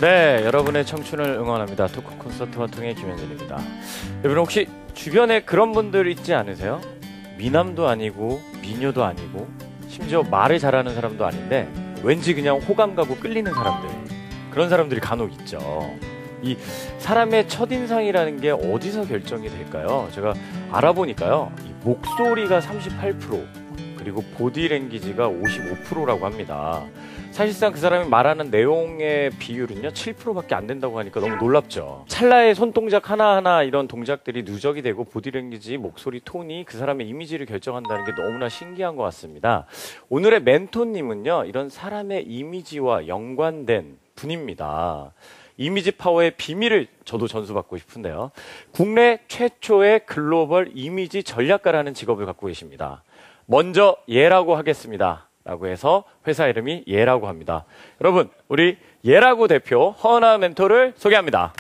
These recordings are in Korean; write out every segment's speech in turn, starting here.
네, 여러분의 청춘을 응원합니다. 토크 콘서트 화통의 김현진입니다. 여러분 혹시 주변에 그런 분들 있지 않으세요? 미남도 아니고 미녀도 아니고 심지어 말을 잘하는 사람도 아닌데 왠지 그냥 호감 가고 끌리는 사람들, 그런 사람들이 간혹 있죠. 이 사람의 첫인상이라는 게 어디서 결정이 될까요? 제가 알아보니까요, 이 목소리가 38%, 그리고 보디랭귀지가 55%라고 합니다. 사실상 그 사람이 말하는 내용의 비율은요 7%밖에 안 된다고 하니까 너무 놀랍죠. 찰나의 손동작 하나하나 이런 동작들이 누적이 되고 보디랭귀지, 목소리 톤이 그 사람의 이미지를 결정한다는 게 너무나 신기한 것 같습니다. 오늘의 멘토님은요, 이런 사람의 이미지와 연관된 분입니다. 이미지 파워의 비밀을 저도 전수받고 싶은데요, 국내 최초의 글로벌 이미지 전략가라는 직업을 갖고 계십니다. 먼저 예라고 하겠습니다 라고 해서 회사 이름이 예라고 합니다. 여러분, 우리 예라고 대표 허은하 멘토를 소개합니다.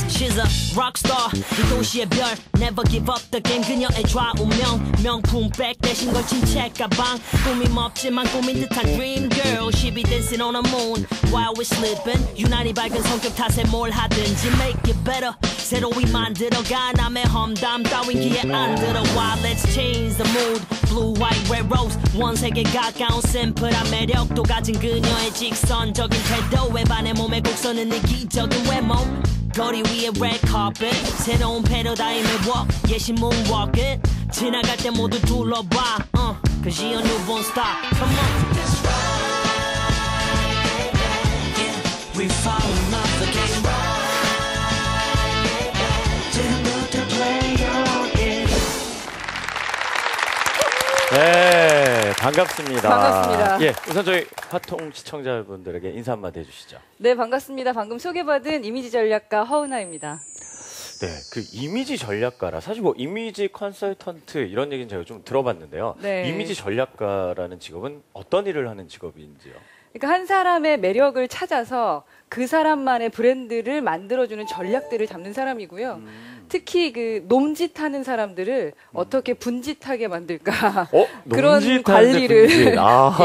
She's a rockstar, 이 도시의 별 Never give up the game, 그녀의 좌우명 명품백 대신 걸친 책가방 꾸밈 없지만 꾸민 듯한 dream girl. She be dancing on the moon while we're sleeping. 유난히 밝은 성격 탓에 뭘 하든지 make it better. 새로이 만들어가 남의 험담 따윈 귀에 안 들어와. Let's change the mood. Blue, white, red, rose. 원색에 가까운 심플한 매력도 가진 그녀의 직선적인 태도에 반해 몸의 곡선은 이기적인 외모. 거리 위에 red carpet, 새로운 패러다임의 walk, 예시 moonwalking. 지나갈 때 모두 둘러봐, cause she a newborn star. Come on. That's right, yeah, we falling off the game. 네, 반갑습니다. 반갑습니다. 예, 우선 저희 화통 시청자분들에게 인사 한마디 해주시죠. 네, 반갑습니다. 방금 소개받은 이미지 전략가 허은하입니다. 네, 그 이미지 전략가라, 사실 뭐 이미지 컨설턴트 이런 얘기는 제가 좀 들어봤는데요. 네. 이미지 전략가라는 직업은 어떤 일을 하는 직업인지요? 그러니까 한 사람의 매력을 찾아서 그 사람만의 브랜드를 만들어주는 전략들을 잡는 사람이고요. 특히 그 놈짓하는 사람들을 어떻게 분짓하게 만들까, 그런 관리를 네,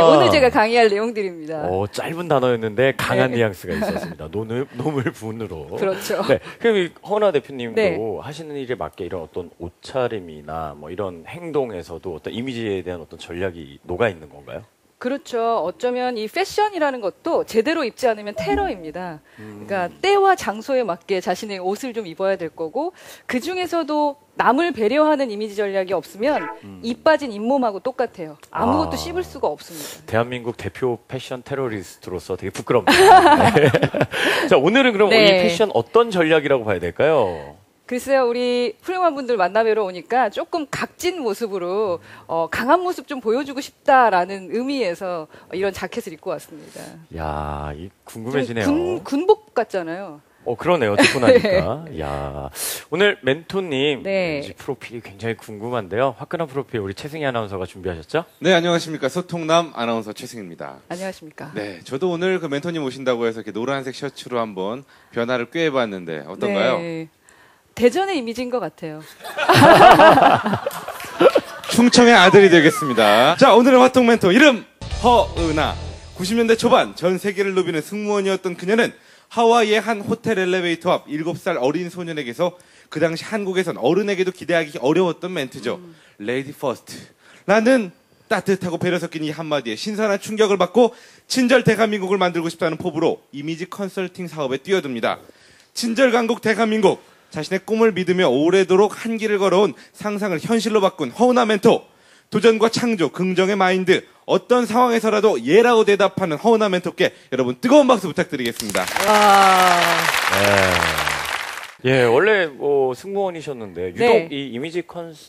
오늘 제가 강의할 내용들입니다. 짧은 단어였는데 강한 네. 뉘앙스가 있었습니다. 놈을 분으로. 그렇죠. 네, 그럼 허은하 대표님도 네. 하시는 일에 맞게 이런 어떤 옷차림이나 뭐 이런 행동에서도 어떤 이미지에 대한 어떤 전략이 녹아 있는 건가요? 그렇죠. 어쩌면 이 패션이라는 것도 제대로 입지 않으면 테러입니다. 그러니까 때와 장소에 맞게 자신의 옷을 좀 입어야 될 거고, 그 중에서도 남을 배려하는 이미지 전략이 없으면 입 빠진 잇몸하고 똑같아요. 아무것도 씹을 수가 없습니다. 대한민국 대표 패션 테러리스트로서 되게 부끄럽네요. 네. 자, 오늘은 그럼 네. 이 패션 어떤 전략이라고 봐야 될까요? 글쎄요, 우리 훌륭한 분들 만나뵈러 오니까 조금 각진 모습으로 강한 모습 좀 보여주고 싶다라는 의미에서 이런 자켓을 입고 왔습니다. 야, 궁금해지네요. 군복 같잖아요. 그러네요. 듣고 나니까. 야, 오늘 멘토님 네. 프로필이 굉장히 궁금한데요. 화끈한 프로필 우리 최승희 아나운서가 준비하셨죠? 네, 안녕하십니까. 소통남 아나운서 최승입니다. 안녕하십니까. 네, 저도 오늘 그 멘토님 오신다고 해서 이렇게 노란색 셔츠로 한번 변화를 꾀해봤는데 어떤가요? 네. 대전의 이미지인 것 같아요. 충청의 아들이 되겠습니다. 자, 오늘의 화통 멘토 이름 허은하. 90년대 초반 전 세계를 누비는 승무원이었던 그녀는 하와이의 한 호텔 엘리베이터 앞 7살 어린 소년에게서 그 당시 한국에선 어른에게도 기대하기 어려웠던 멘트죠. 레이디 퍼스트 라는 따뜻하고 배려 섞인 이 한마디에 신선한 충격을 받고 친절 대한민국을 만들고 싶다는 포부로 이미지 컨설팅 사업에 뛰어듭니다. 친절 강국 대한민국, 자신의 꿈을 믿으며 오래도록 한 길을 걸어온 상상을 현실로 바꾼 허은하 멘토. 도전과 창조, 긍정의 마인드, 어떤 상황에서라도 예라고 대답하는 허은하 멘토께 여러분 뜨거운 박수 부탁드리겠습니다. 와. 예, 원래 뭐 승무원이셨는데 유독 네. 이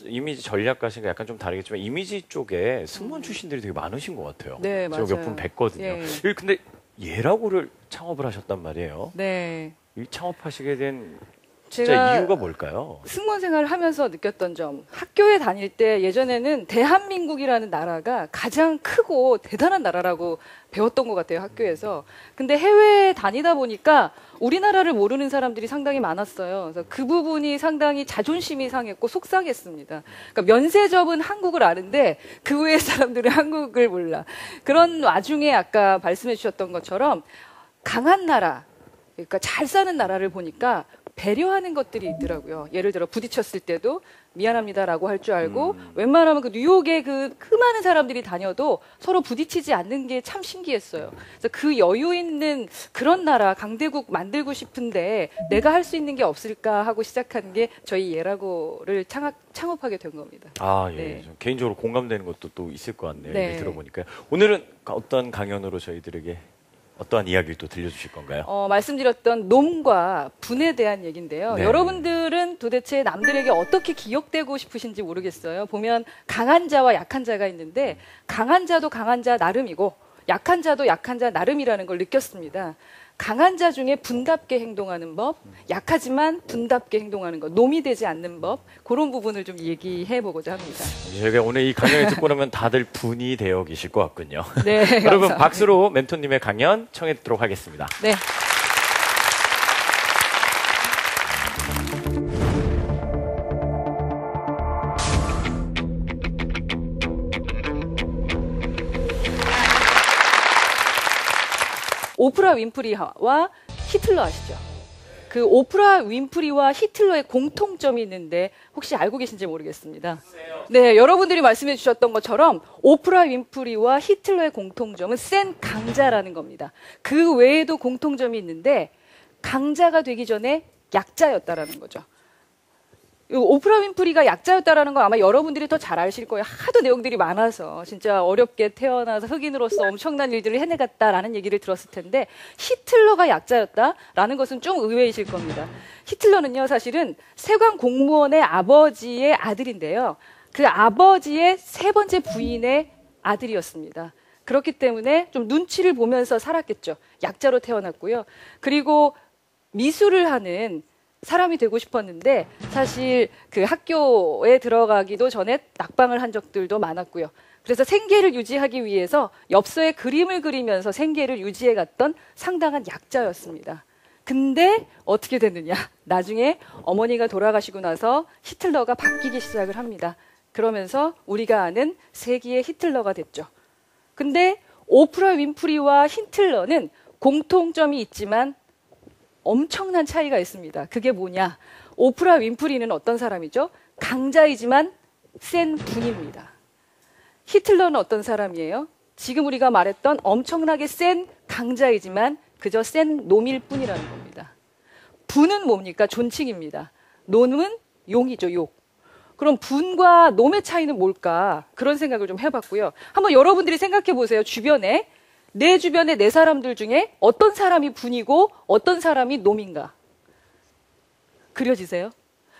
이미지 전략가신가 약간 좀 다르겠지만 이미지 쪽에 승무원 출신들이 되게 많으신 것 같아요. 네, 맞아요. 제가 몇 분 뵀거든요. 예. 근데 예라고를 창업을 하셨단 말이에요. 네. 이 창업하시게 된 진짜 제가 이유가 뭘까요? 승무원 생활을 하면서 느꼈던 점, 학교에 다닐 때 예전에는 대한민국이라는 나라가 가장 크고 대단한 나라라고 배웠던 것 같아요, 학교에서. 근데 해외에 다니다 보니까 우리나라를 모르는 사람들이 상당히 많았어요. 그래서 그 부분이 상당히 자존심이 상했고 속상했습니다. 그러니까 면세점은 한국을 아는데 그 외의 사람들은 한국을 몰라. 그런 와중에 아까 말씀해 주셨던 것처럼 강한 나라, 그러니까 잘 사는 나라를 보니까 배려하는 것들이 있더라고요. 예를 들어 부딪혔을 때도 미안합니다라고 할 줄 알고 웬만하면 그 뉴욕에 그 많은 사람들이 다녀도 서로 부딪히지 않는 게 참 신기했어요. 그래서 그 여유 있는 그런 나라 강대국 만들고 싶은데 내가 할 수 있는 게 없을까 하고 시작한 게 저희 예라고를 창업하게 된 겁니다. 아, 예. 네. 좀 개인적으로 공감되는 것도 또 있을 것 같네요. 네. 얘기 들어보니까요. 오늘은 어떤 강연으로 저희들에게 어떠한 이야기를 또 들려주실 건가요? 말씀드렸던 놈과 분에 대한 얘기인데요. 네. 여러분들은 도대체 남들에게 어떻게 기억되고 싶으신지 모르겠어요. 보면 강한 자와 약한 자가 있는데 강한 자도 강한 자 나름이고 약한 자도 약한 자 나름이라는 걸 느꼈습니다. 강한 자 중에 분답게 행동하는 법, 약하지만 분답게 행동하는 것, 놈이 되지 않는 법, 그런 부분을 좀 얘기해 보고자 합니다. 저희가 오늘 이 강연을 듣고 나면 다들 분이 되어 계실 것 같군요. 네, 여러분 감사합니다. 박수로 멘토님의 강연 청해 듣도록 하겠습니다. 네. 오프라 윈프리와 히틀러 아시죠? 그 오프라 윈프리와 히틀러의 공통점이 있는데 혹시 알고 계신지 모르겠습니다. 네, 여러분들이 말씀해 주셨던 것처럼 오프라 윈프리와 히틀러의 공통점은 센 강자라는 겁니다. 그 외에도 공통점이 있는데 강자가 되기 전에 약자였다라는 거죠. 오프라 윈프리가 약자였다라는 거 아마 여러분들이 더 잘 아실 거예요. 하도 내용들이 많아서 진짜 어렵게 태어나서 흑인으로서 엄청난 일들을 해내갔다라는 얘기를 들었을 텐데 히틀러가 약자였다라는 것은 좀 의외이실 겁니다. 히틀러는요 사실은 세관 공무원의 아버지의 아들인데요. 그 아버지의 세 번째 부인의 아들이었습니다. 그렇기 때문에 좀 눈치를 보면서 살았겠죠. 약자로 태어났고요. 그리고 미술을 하는 사람이 되고 싶었는데 사실 그 학교에 들어가기도 전에 낙방을 한 적들도 많았고요. 그래서 생계를 유지하기 위해서 엽서에 그림을 그리면서 생계를 유지해 갔던 상당한 약자였습니다. 근데 어떻게 됐느냐? 나중에 어머니가 돌아가시고 나서 히틀러가 바뀌기 시작을 합니다. 그러면서 우리가 아는 세기의 히틀러가 됐죠. 근데 오프라 윈프리와 히틀러는 공통점이 있지만 엄청난 차이가 있습니다. 그게 뭐냐? 오프라 윈프리는 어떤 사람이죠? 강자이지만 센 분입니다. 히틀러는 어떤 사람이에요? 지금 우리가 말했던 엄청나게 센 강자이지만 그저 센 놈일 뿐이라는 겁니다. 분은 뭡니까? 존칭입니다. 놈은 용이죠, 용. 그럼 분과 놈의 차이는 뭘까? 그런 생각을 좀 해봤고요. 한번 여러분들이 생각해 보세요. 내 주변의 네 사람들 중에 어떤 사람이 분이고 어떤 사람이 놈인가? 그려지세요?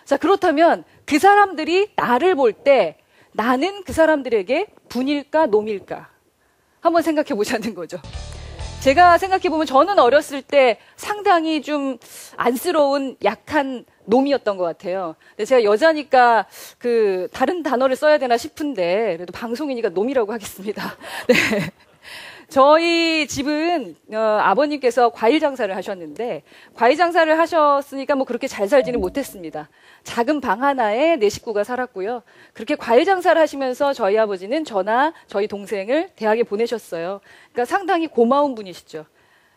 자, 그렇다면 그 사람들이 나를 볼 때 나는 그 사람들에게 분일까 놈일까? 한번 생각해 보자는 거죠. 제가 생각해 보면 저는 어렸을 때 상당히 좀 안쓰러운 약한 놈이었던 것 같아요. 근데 제가 여자니까 그 다른 단어를 써야 되나 싶은데 그래도 방송이니까 놈이라고 하겠습니다. 네. 저희 집은 아버님께서 과일 장사를 하셨는데 과일 장사를 하셨으니까 뭐 그렇게 잘 살지는 못했습니다. 작은 방 하나에 네 식구가 살았고요. 그렇게 과일 장사를 하시면서 저희 아버지는 저나 저희 동생을 대학에 보내셨어요. 그러니까 상당히 고마운 분이시죠.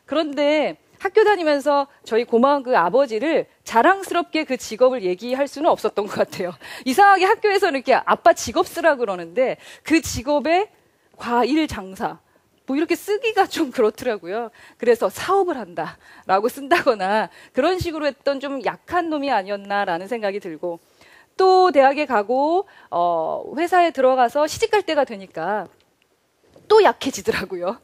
그런데 학교 다니면서 저희 고마운 그 아버지를 자랑스럽게 그 직업을 얘기할 수는 없었던 것 같아요. 이상하게 학교에서는 이렇게 아빠 직업 쓰라 그러는데 그 직업에 과일 장사 뭐 이렇게 쓰기가 좀 그렇더라고요. 그래서 사업을 한다라고 쓴다거나 그런 식으로 했던 좀 약한 놈이 아니었나라는 생각이 들고 또 대학에 가고 회사에 들어가서 시집갈 때가 되니까 또 약해지더라고요.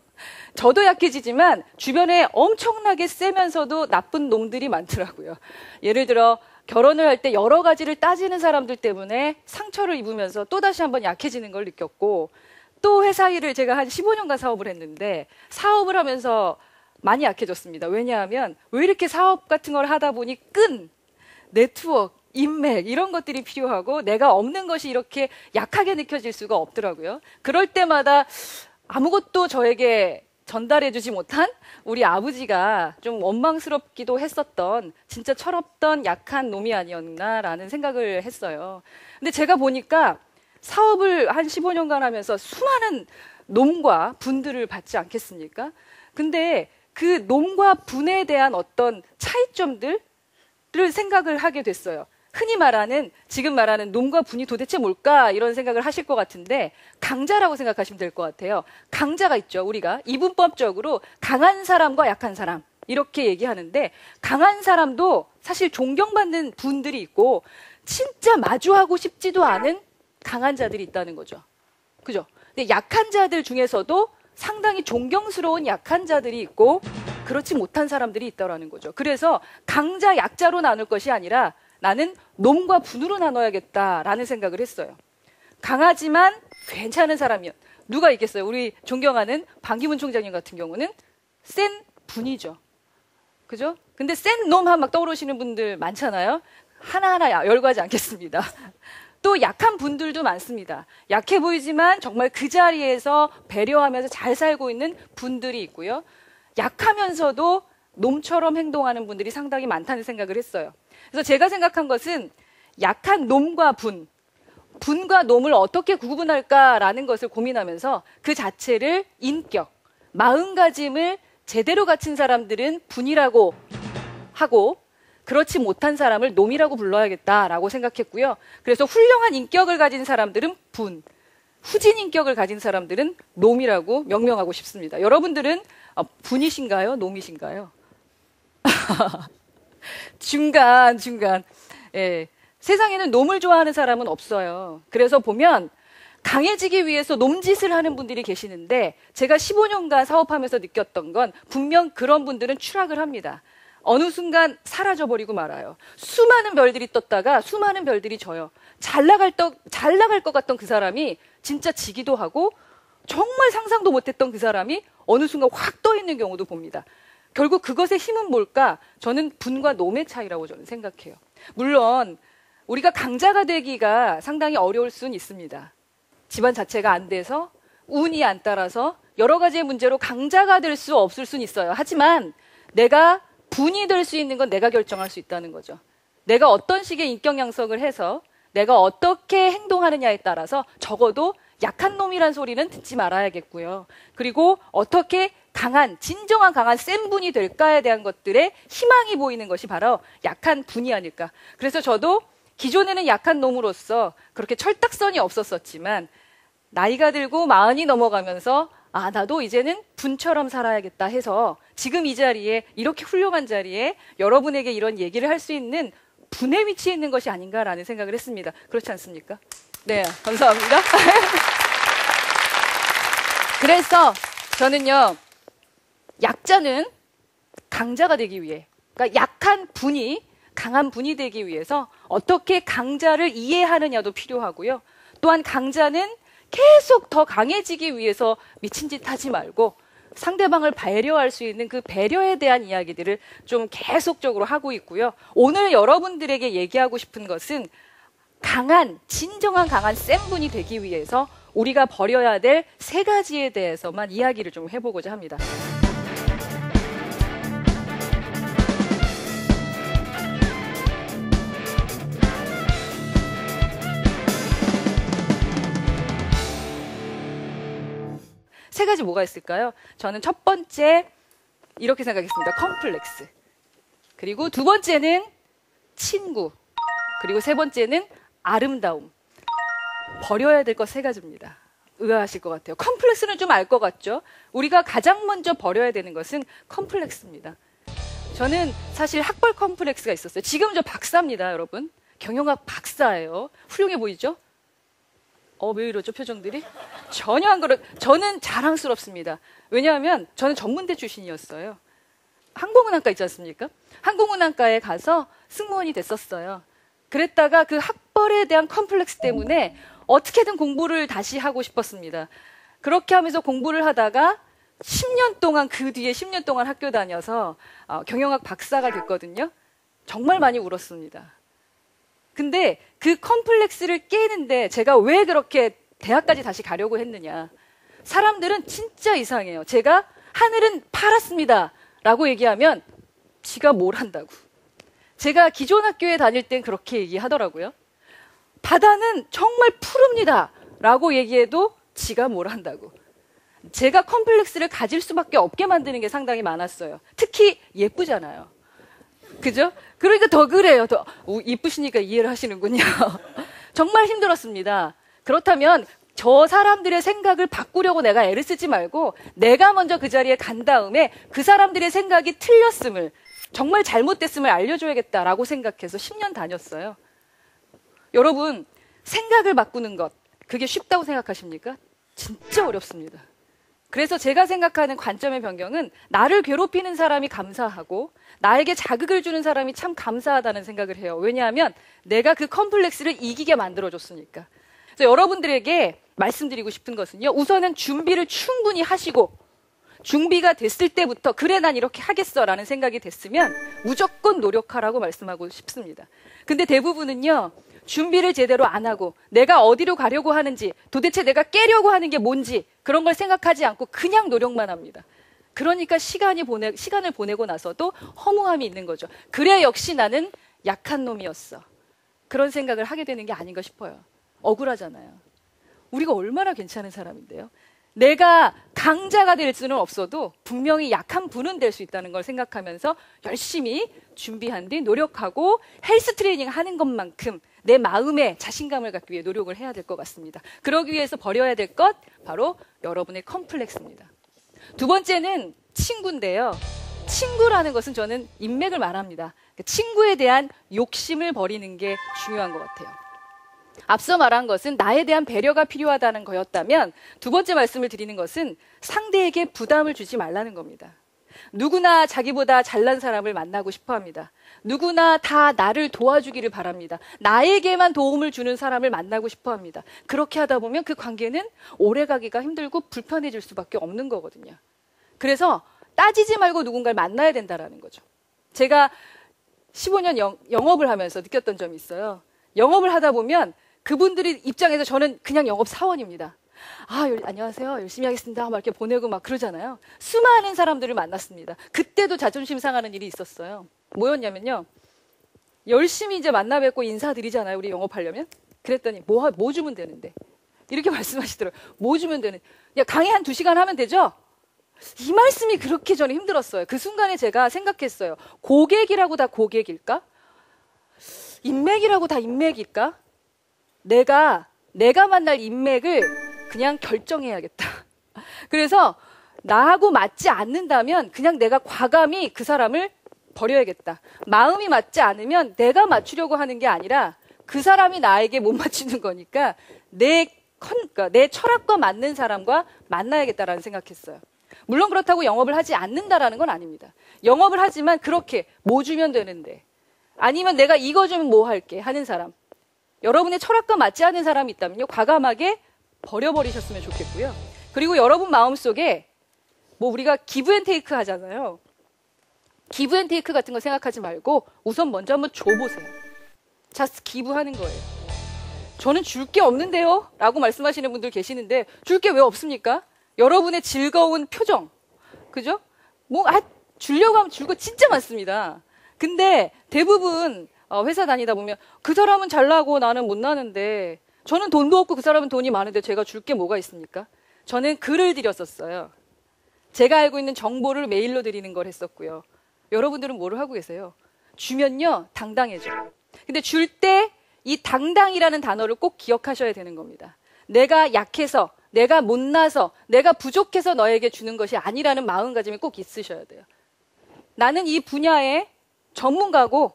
저도 약해지지만 주변에 엄청나게 세면서도 나쁜 놈들이 많더라고요. 예를 들어 결혼을 할 때 여러 가지를 따지는 사람들 때문에 상처를 입으면서 또다시 한번 약해지는 걸 느꼈고 또 회사 일을 제가 한 15년간 사업을 했는데 사업을 하면서 많이 약해졌습니다. 왜냐하면 왜 이렇게 사업 같은 걸 하다 보니 네트워크, 인맥 이런 것들이 필요하고 내가 없는 것이 이렇게 약하게 느껴질 수가 없더라고요. 그럴 때마다 아무것도 저에게 전달해주지 못한 우리 아버지가 좀 원망스럽기도 했었던 진짜 철없던 약한 놈이 아니었나라는 생각을 했어요. 근데 제가 보니까 사업을 한 15년간 하면서 수많은 놈과 분들을 받지 않겠습니까? 근데 그 놈과 분에 대한 어떤 차이점들을 생각을 하게 됐어요. 흔히 말하는, 지금 말하는 놈과 분이 도대체 뭘까? 이런 생각을 하실 것 같은데, 강자라고 생각하시면 될 것 같아요. 강자가 있죠, 우리가. 이분법적으로 강한 사람과 약한 사람. 이렇게 얘기하는데, 강한 사람도 사실 존경받는 분들이 있고, 진짜 마주하고 싶지도 않은 강한 자들이 있다는 거죠. 그죠? 근데 약한 자들 중에서도 상당히 존경스러운 약한 자들이 있고, 그렇지 못한 사람들이 있다라는 거죠. 그래서 강자, 약자로 나눌 것이 아니라 나는 놈과 분으로 나눠야겠다라는 생각을 했어요. 강하지만 괜찮은 사람이요. 누가 있겠어요? 우리 존경하는 반기문 총장님 같은 경우는 센 분이죠. 그죠? 근데 센 놈 하면 막 떠오르시는 분들 많잖아요. 하나하나 열거하지 않겠습니다. 또 약한 분들도 많습니다. 약해 보이지만 정말 그 자리에서 배려하면서 잘 살고 있는 분들이 있고요. 약하면서도 놈처럼 행동하는 분들이 상당히 많다는 생각을 했어요. 그래서 제가 생각한 것은 약한 놈과 분과 놈을 어떻게 구분할까라는 것을 고민하면서 그 자체를 인격, 마음가짐을 제대로 갖춘 사람들은 분이라고 하고 그렇지 못한 사람을 놈이라고 불러야겠다라고 생각했고요. 그래서 훌륭한 인격을 가진 사람들은 분, 후진 인격을 가진 사람들은 놈이라고 명명하고 싶습니다. 여러분들은 분이신가요? 놈이신가요? 중간. 예. 세상에는 놈을 좋아하는 사람은 없어요. 그래서 보면 강해지기 위해서 놈짓을 하는 분들이 계시는데 제가 15년간 사업하면서 느꼈던 건 분명 그런 분들은 추락을 합니다. 어느 순간 사라져버리고 말아요. 수많은 별들이 떴다가 수많은 별들이 져요. 잘 나갈 것 같던 그 사람이 진짜 지기도 하고 정말 상상도 못했던 그 사람이 어느 순간 확 떠 있는 경우도 봅니다. 결국 그것의 힘은 뭘까? 저는 분과 놈의 차이라고 저는 생각해요. 물론 우리가 강자가 되기가 상당히 어려울 수는 있습니다. 집안 자체가 안 돼서 운이 안 따라서 여러 가지의 문제로 강자가 될 수 없을 수는 있어요. 하지만 내가 분이 될 수 있는 건 내가 결정할 수 있다는 거죠. 내가 어떤 식의 인격 양성을 해서 내가 어떻게 행동하느냐에 따라서 적어도 약한 놈이란 소리는 듣지 말아야겠고요. 그리고 어떻게 진정한 강한 센 분이 될까에 대한 것들에 희망이 보이는 것이 바로 약한 분이 아닐까. 그래서 저도 기존에는 약한 놈으로서 그렇게 철딱선이 없었었지만 나이가 들고 40이 넘어가면서 나도 이제는 분처럼 살아야겠다 해서 지금 이 자리에 이렇게 훌륭한 자리에 여러분에게 이런 얘기를 할 수 있는 분의 위치에 있는 것이 아닌가라는 생각을 했습니다. 그렇지 않습니까? 네, 감사합니다. 그래서 저는요, 약자는 강자가 되기 위해, 그러니까 약한 분이 강한 분이 되기 위해서 어떻게 강자를 이해하느냐도 필요하고요. 또한 강자는 계속 더 강해지기 위해서 미친 짓 하지 말고 상대방을 배려할 수 있는 그 배려에 대한 이야기들을 좀 계속적으로 하고 있고요. 오늘 여러분들에게 얘기하고 싶은 것은 진정한 강한 센 분이 되기 위해서 우리가 버려야 될 3가지에 대해서만 이야기를 좀 해보고자 합니다. 세 가지 뭐가 있을까요? 저는 첫 번째 이렇게 생각했습니다. 컴플렉스. 그리고 두 번째는 친구. 그리고 세 번째는 아름다움. 버려야 될 것 3가지입니다. 의아하실 것 같아요. 컴플렉스는 좀 알 것 같죠? 우리가 가장 먼저 버려야 되는 것은 컴플렉스입니다. 저는 사실 학벌 컴플렉스가 있었어요. 지금 저 박사입니다, 여러분. 경영학 박사예요. 훌륭해 보이죠? 왜 이러죠, 표정들이? 전혀 안 그렇, 저는 자랑스럽습니다. 왜냐하면 저는 전문대 출신이었어요. 항공운항과 있지 않습니까? 항공운항과에 가서 승무원이 됐었어요. 그랬다가 그 학벌에 대한 컴플렉스 때문에 어떻게든 공부를 다시 하고 싶었습니다. 그렇게 하면서 공부를 하다가 10년 동안, 그 뒤에 10년 동안 학교 다녀서 경영학 박사가 됐거든요. 정말 많이 울었습니다. 근데 그 컴플렉스를 깨는데 제가 왜 그렇게 대학까지 다시 가려고 했느냐. 사람들은 진짜 이상해요. 제가 하늘은 파랗습니다 라고 얘기하면 지가 뭘 한다고. 제가 기존 학교에 다닐 땐 그렇게 얘기하더라고요. 바다는 정말 푸릅니다 라고 얘기해도 지가 뭘 한다고. 제가 컴플렉스를 가질 수밖에 없게 만드는 게 상당히 많았어요. 특히 예쁘잖아요. 그죠? 그러니까 더 그래요. 더 이쁘시니까 이해를 하시는군요. 정말 힘들었습니다. 그렇다면 저 사람들의 생각을 바꾸려고 내가 애를 쓰지 말고 내가 먼저 그 자리에 간 다음에 그 사람들의 생각이 틀렸음을, 정말 잘못됐음을 알려줘야겠다라고 생각해서 10년 다녔어요. 여러분, 생각을 바꾸는 것, 그게 쉽다고 생각하십니까? 진짜 어렵습니다. 그래서 제가 생각하는 관점의 변경은 나를 괴롭히는 사람이 감사하고 나에게 자극을 주는 사람이 참 감사하다는 생각을 해요. 왜냐하면 내가 그 컴플렉스를 이기게 만들어줬으니까. 그래서 여러분들에게 말씀드리고 싶은 것은요. 우선은 준비를 충분히 하시고 준비가 됐을 때부터 그래 난 이렇게 하겠어라는 생각이 됐으면 무조건 노력하라고 말씀하고 싶습니다. 근데 대부분은요. 준비를 제대로 안 하고 내가 어디로 가려고 하는지 도대체 내가 깨려고 하는 게 뭔지 그런 걸 생각하지 않고 그냥 노력만 합니다. 그러니까 시간을 보내고 나서도 허무함이 있는 거죠. 그래 역시 나는 약한 놈이었어. 그런 생각을 하게 되는 게 아닌가 싶어요. 억울하잖아요. 우리가 얼마나 괜찮은 사람인데요. 내가 강자가 될 수는 없어도 분명히 약한 분은 될 수 있다는 걸 생각하면서 열심히 준비한 뒤 노력하고 헬스 트레이닝 하는 것만큼 내 마음에 자신감을 갖기 위해 노력을 해야 될 것 같습니다. 그러기 위해서 버려야 될 것 바로 여러분의 컴플렉스입니다. 두 번째는 친구인데요. 친구라는 것은 저는 인맥을 말합니다. 친구에 대한 욕심을 버리는 게 중요한 것 같아요. 앞서 말한 것은 나에 대한 배려가 필요하다는 거였다면 두 번째 말씀을 드리는 것은 상대에게 부담을 주지 말라는 겁니다. 누구나 자기보다 잘난 사람을 만나고 싶어 합니다. 누구나 다 나를 도와주기를 바랍니다. 나에게만 도움을 주는 사람을 만나고 싶어 합니다. 그렇게 하다 보면 그 관계는 오래가기가 힘들고 불편해질 수밖에 없는 거거든요. 그래서 따지지 말고 누군가를 만나야 된다는 거죠. 제가 15년 영업을 하면서 느꼈던 점이 있어요. 영업을 하다 보면 그분들이 입장에서 저는 그냥 영업 사원입니다. 안녕하세요. 열심히 하겠습니다. 막 이렇게 보내고 막 그러잖아요. 수많은 사람들을 만났습니다. 그때도 자존심 상하는 일이 있었어요. 뭐였냐면요. 열심히 이제 만나 뵙고 인사드리잖아요. 우리 영업하려면. 그랬더니 뭐 주면 되는데. 이렇게 말씀하시더라고요. 뭐 주면 되는데. 야, 강의 한 2시간 하면 되죠? 이 말씀이 그렇게 저는 힘들었어요. 그 순간에 제가 생각했어요. 고객이라고 다 고객일까? 인맥이라고 다 인맥일까? 내가 만날 인맥을 그냥 결정해야겠다. 그래서 나하고 맞지 않는다면 그냥 내가 과감히 그 사람을 버려야겠다. 마음이 맞지 않으면 내가 맞추려고 하는 게 아니라 그 사람이 나에게 못 맞추는 거니까 내 철학과 맞는 사람과 만나야겠다라는 생각했어요. 물론 그렇다고 영업을 하지 않는다라는 건 아닙니다. 영업을 하지만 그렇게 뭐 주면 되는데 아니면 내가 이거 주면 뭐 할게 하는 사람. 여러분의 철학과 맞지 않는 사람이 있다면요. 과감하게 버려버리셨으면 좋겠고요. 그리고 여러분 마음속에 우리가 기브앤테이크 하잖아요. 기브앤테이크 같은 거 생각하지 말고 우선 먼저 한번 줘보세요. 자스 기브하는 거예요. 저는 줄 게 없는데요? 라고 말씀하시는 분들 계시는데 줄 게 왜 없습니까? 여러분의 즐거운 표정. 그죠? 주려고 하면 줄 거 진짜 많습니다. 근데 대부분 회사 다니다 보면 그 사람은 잘 나고 나는 못 나는데 저는 돈도 없고 그 사람은 돈이 많은데 제가 줄 게 뭐가 있습니까? 저는 글을 드렸었어요. 제가 알고 있는 정보를 메일로 드리는 걸 했었고요. 여러분들은 뭐를 하고 계세요? 주면요, 당당해져요. 근데 줄 때 이 당당이라는 단어를 꼭 기억하셔야 되는 겁니다. 내가 약해서, 내가 못나서, 내가 부족해서 너에게 주는 것이 아니라는 마음가짐이 꼭 있으셔야 돼요. 나는 이 분야의 전문가고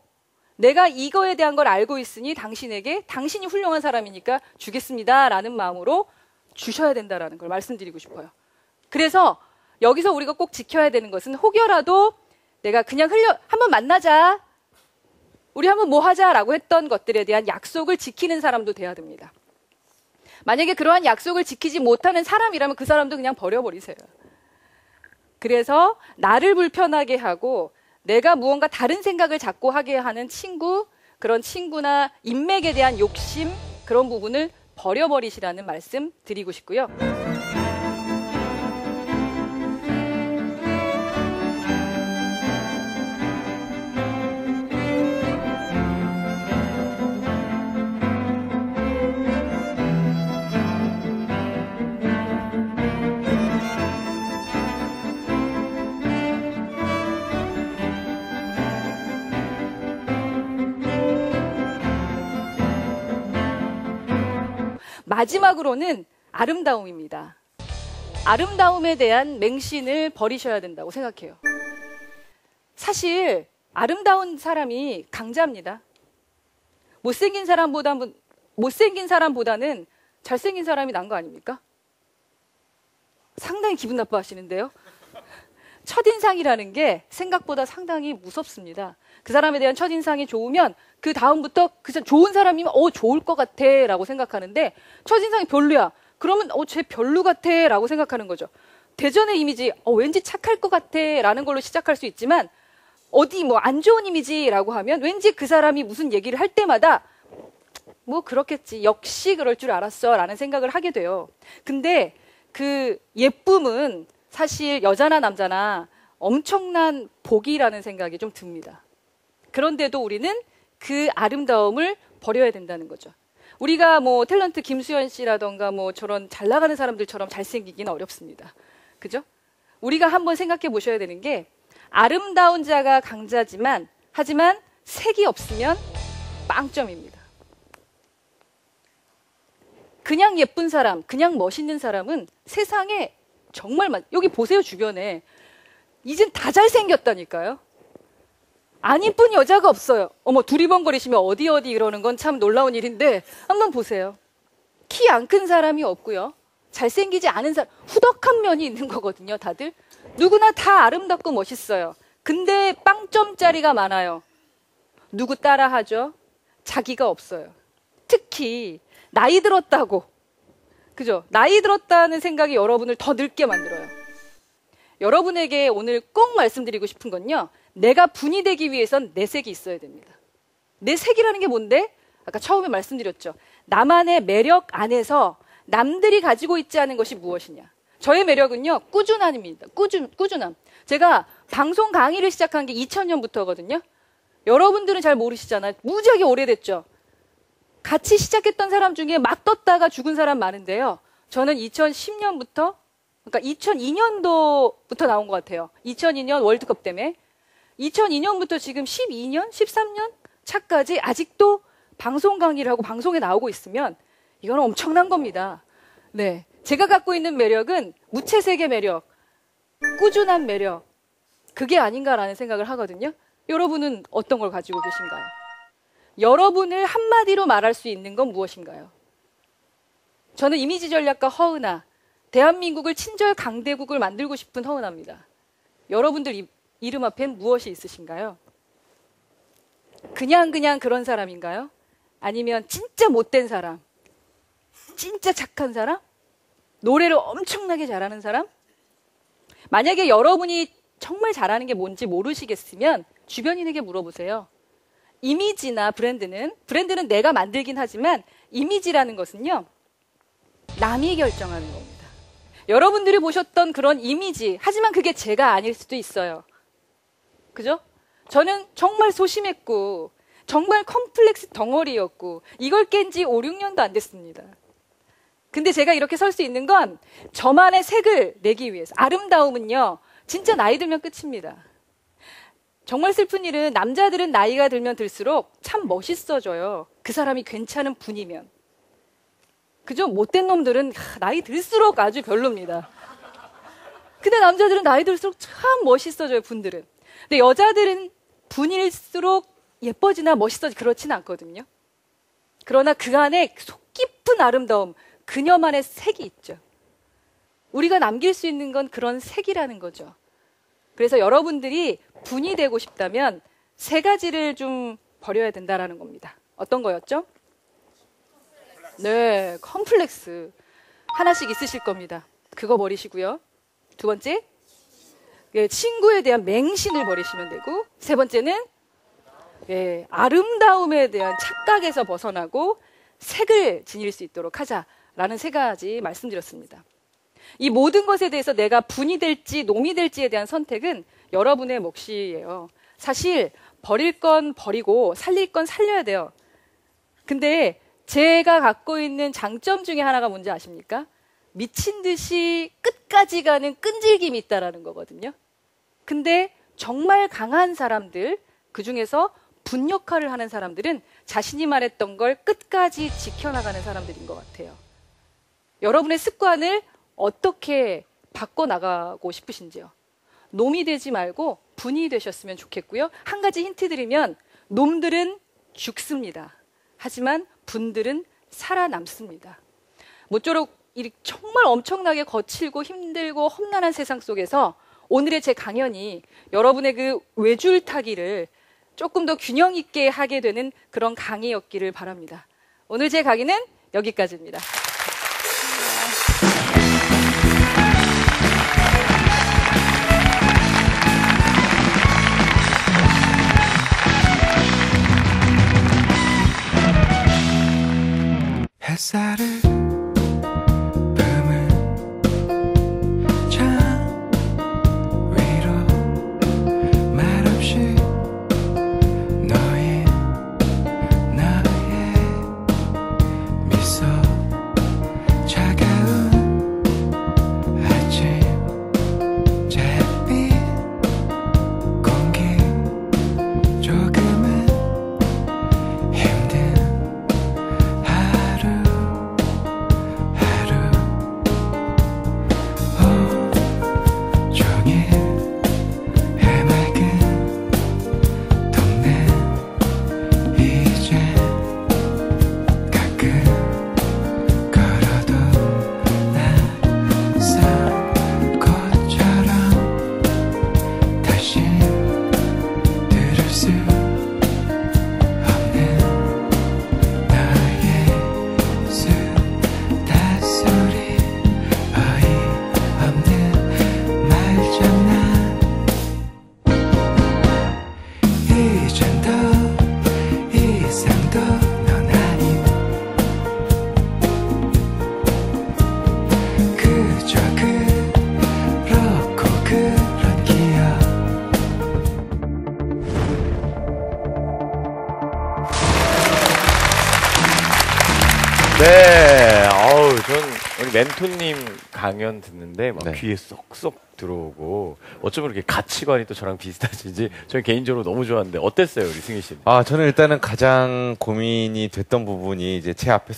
내가 이거에 대한 걸 알고 있으니 당신이 훌륭한 사람이니까 주겠습니다라는 마음으로 주셔야 된다라는 걸 말씀드리고 싶어요. 그래서 여기서 우리가 꼭 지켜야 되는 것은 혹여라도 내가 그냥 한번 만나자, 우리 한번 뭐 하자라고 했던 것들에 대한 약속을 지키는 사람도 돼야 됩니다. 만약에 그러한 약속을 지키지 못하는 사람이라면 그 사람도 그냥 버려버리세요. 그래서 나를 불편하게 하고 내가 무언가 다른 생각을 자꾸 하게 하는 친구, 그런 친구나 인맥에 대한 욕심 그런 부분을 버려버리시라는 말씀 드리고 싶고요. 마지막으로는 아름다움입니다. 아름다움에 대한 맹신을 버리셔야 된다고 생각해요. 사실 아름다운 사람이 강자입니다. 못생긴 사람보다는 잘생긴 사람이 난 거 아닙니까? 상당히 기분 나빠하시는데요. 첫인상이라는 게 생각보다 상당히 무섭습니다. 그 사람에 대한 첫인상이 좋으면 그 다음부터 좋은 사람이면 좋을 것 같아 라고 생각하는데 첫인상이 별로야. 그러면 쟤 별로 같아 라고 생각하는 거죠. 대전의 이미지 왠지 착할 것 같아 라는 걸로 시작할 수 있지만 어디 안 좋은 이미지라고 하면 왠지 그 사람이 무슨 얘기를 할 때마다 그렇겠지. 역시 그럴 줄 알았어 라는 생각을 하게 돼요. 근데 그 예쁨은 사실 여자나 남자나 엄청난 복이라는 생각이 좀 듭니다. 그런데도 우리는 그 아름다움을 버려야 된다는 거죠. 우리가 탤런트 김수현 씨라던가 저런 잘 나가는 사람들처럼 잘생기기는 어렵습니다. 그죠? 우리가 한번 생각해 보셔야 되는 게 아름다운 자가 강자지만 하지만 색이 없으면 빵점입니다. 그냥 예쁜 사람, 그냥 멋있는 사람은 세상에 정말 여기 보세요 주변에 이젠 다 잘생겼다니까요. 안 이쁜 여자가 없어요. 두리번거리시면 어디 이러는 건 참 놀라운 일인데 한번 보세요. 키 안 큰 사람이 없고요. 잘생기지 않은 사람, 후덕한 면이 있는 거거든요. 다들 누구나 다 아름답고 멋있어요. 근데 빵점짜리가 많아요. 누구 따라하죠? 자기가 없어요. 특히 나이 들었다고, 그죠? 나이 들었다는 생각이 여러분을 더 늙게 만들어요. 여러분에게 오늘 꼭 말씀드리고 싶은 건요. 내가 분이 되기 위해선 내 색이 있어야 됩니다. 내 색이라는 게 뭔데? 아까 처음에 말씀드렸죠. 나만의 매력 안에서 남들이 가지고 있지 않은 것이 무엇이냐. 저의 매력은요. 꾸준함입니다. 꾸준함. 제가 방송 강의를 시작한 게 2000년부터거든요. 여러분들은 잘 모르시잖아요. 무지하게 오래됐죠. 같이 시작했던 사람 중에 막 떴다가 죽은 사람 많은데요. 저는 2010년부터, 그러니까 2002년도부터 나온 것 같아요. 2002년 월드컵 때문에. 2002년부터 지금 12년, 13년 차까지 아직도 방송 강의를 하고 방송에 나오고 있으면 이건 엄청난 겁니다. 네. 제가 갖고 있는 매력은 무채색의 매력, 꾸준한 매력, 그게 아닌가라는 생각을 하거든요. 여러분은 어떤 걸 가지고 계신가요? 여러분을 한마디로 말할 수 있는 건 무엇인가요? 저는 이미지 전략가 허은하, 대한민국을 친절 강대국을 만들고 싶은 허은하입니다. 여러분들 이름 앞엔 무엇이 있으신가요? 그냥 그런 사람인가요? 아니면 진짜 못된 사람? 진짜 착한 사람? 노래를 엄청나게 잘하는 사람? 만약에 여러분이 정말 잘하는 게 뭔지 모르시겠으면 주변인에게 물어보세요. 이미지나 브랜드는 내가 만들긴 하지만 이미지라는 것은요. 남이 결정하는 겁니다. 여러분들이 보셨던 그런 이미지, 하지만 그게 제가 아닐 수도 있어요. 그죠? 저는 정말 소심했고 정말 컴플렉스 덩어리였고 이걸 깬 지 5, 6년도 안 됐습니다. 근데 제가 이렇게 설 수 있는 건 저만의 색을 내기 위해서. 아름다움은요. 진짜 나이 들면 끝입니다. 정말 슬픈 일은 남자들은 나이가 들면 들수록 참 멋있어져요. 그 사람이 괜찮은 분이면. 그죠? 못된 놈들은 나이 들수록 아주 별로입니다. 근데 남자들은 나이 들수록 참 멋있어져요, 분들은. 근데 여자들은 분일수록 예뻐지나 멋있어지 그렇지는 않거든요. 그러나 그 안에 속 깊은 아름다움, 그녀만의 색이 있죠. 우리가 남길 수 있는 건 그런 색이라는 거죠. 그래서 여러분들이 분이 되고 싶다면 세 가지를 좀 버려야 된다라는 겁니다. 어떤 거였죠? 네, 컴플렉스. 하나씩 있으실 겁니다. 그거 버리시고요. 두 번째, 친구에 대한 맹신을 버리시면 되고, 세 번째는 예, 아름다움에 대한 착각에서 벗어나고 색을 지닐 수 있도록 하자라는 3가지 말씀드렸습니다. 이 모든 것에 대해서 내가 분이 될지 놈이 될지에 대한 선택은 여러분의 몫이에요. 사실 버릴 건 버리고 살릴 건 살려야 돼요. 근데 제가 갖고 있는 장점 중에 하나가 뭔지 아십니까? 미친 듯이 끝까지 가는 끈질김이 있다라는 거거든요. 근데 정말 강한 사람들, 그중에서 분 역할을 하는 사람들은 자신이 말했던 걸 끝까지 지켜나가는 사람들인 것 같아요. 여러분의 습관을 어떻게 바꿔나가고 싶으신지요? 놈이 되지 말고 분이 되셨으면 좋겠고요. 한 가지 힌트 드리면 놈들은 죽습니다. 하지만 분들은 살아남습니다. 모쪼록 이 정말 엄청나게 거칠고 힘들고 험난한 세상 속에서 오늘의 제 강연이 여러분의 그 외줄타기를 조금 더 균형 있게 하게 되는 그런 강의였기를 바랍니다. 오늘 제 강의는 여기까지입니다. 햇살을 뿜은 창 위로 말없이 너의 나의 미소 차가운 아침 잿빛 공기 조금은 힘든 하루 종일 해맑은 동네 이제 가끔 걸어도 낯선 곳처럼 다시 들을 수 없는 너의 수다 소리 어이없는 말장난 이젠 더 이상도 넌 아님 그저 그렇고 그런 기억 네, 전 우리 멘토님 강연 듣는데 막 네. 귀에 쏙쏙 들어오고 어쩌면 이렇게 가치관이 또 저랑 비슷하신지 저는 개인적으로 너무 좋았는데 어땠어요, 우리 승희 씨는? 저는 일단은 가장 고민이 됐던 부분이 이제 제 앞에